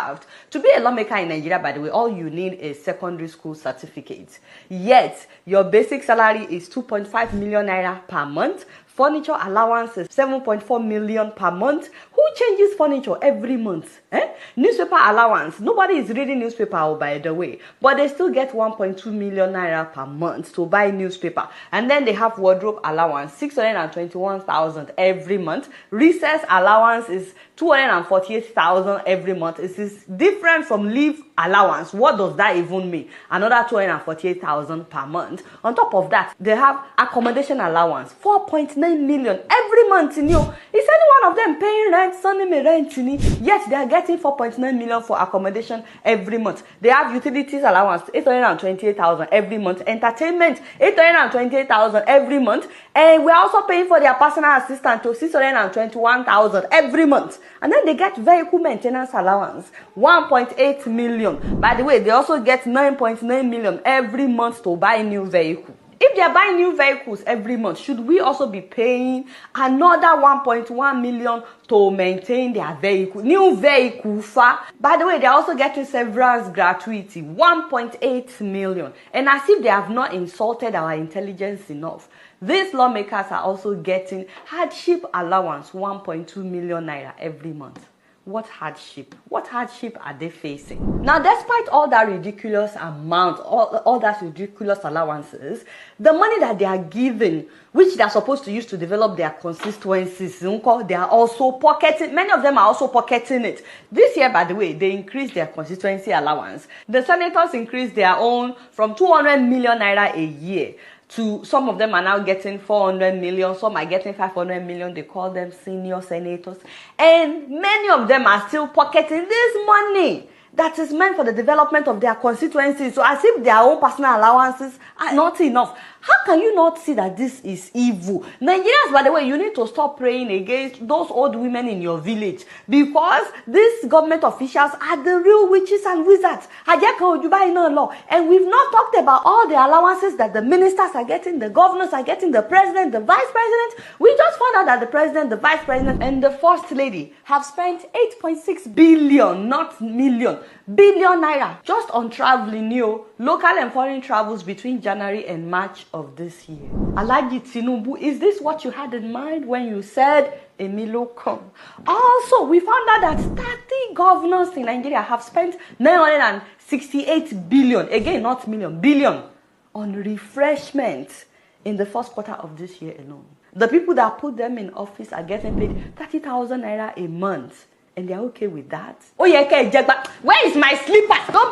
shaft. To be a lawmaker in Nigeria, by the way, all you need is secondary school certificate. Yet, your basic salary is 2.5 million naira per month. Furniture allowance is 7.4 million per month. Who changes furniture every month? Newspaper allowance. Nobody is reading newspaper, by the way. But they still get 1.2 million naira per month to buy newspaper. And then they have wardrobe allowance, 621,000 every month. Recess allowance is 248,000 every month. It is different from leave allowance. What does that even mean? Another 248,000 per month. On top of that, they have accommodation allowance, 4.9 million every month. Is any one of them paying rent, sending me rent? Yet they are getting 4.9 million for accommodation every month. They have utilities allowance, 828,000 every month. Entertainment, 828,000 every month. And we're also paying for their personal assistant to 621,000 every month. And then they get vehicle maintenance allowance, 1.8 million. By the way, they also get 9.9 million every month to buy new vehicle. If they are buying new vehicles every month, should we also be paying another 1.1 million to maintain their vehicle? New vehicle, by the way, they are also getting severance gratuity, 1.8 million. And as if they have not insulted our intelligence enough, these lawmakers are also getting hardship allowance, 1.2 million naira every month. What hardship? What hardship are they facing? Now, despite all that ridiculous amount, all that ridiculous allowances, the money that they are given, which they are supposed to use to develop their constituencies, they are also pocketing. Many of them are also pocketing it. This year, by the way, they increased their constituency allowance. The senators increased their own from 200 million naira a year to some of them are now getting 400 million, some are getting 500 million. They call them senior senators. And many of them are still pocketing this money that is meant for the development of their constituencies. So as if their own personal allowances are not enough. How can you not see that this is evil? Nigerians, by the way, you need to stop praying against those old women in your village, because these government officials are the real witches and wizards. And we've not talked about all the allowances that the ministers are getting, the governors are getting, the president, the vice president. We just found out that the president, the vice president, and the first lady have spent 8.6 billion, not million, billion naira just on traveling, local and foreign travels between January and March of this year. Alhaji Tinubu, is this what you had in mind when you said Emilio come? Also, we found out that 30 governors in Nigeria have spent 968 billion, again not million, billion, on refreshment in the first quarter of this year alone. The people that put them in office are getting paid 30,000 naira a month. And they're okay with that. Oh yeah, okay, where is my slippers? Don't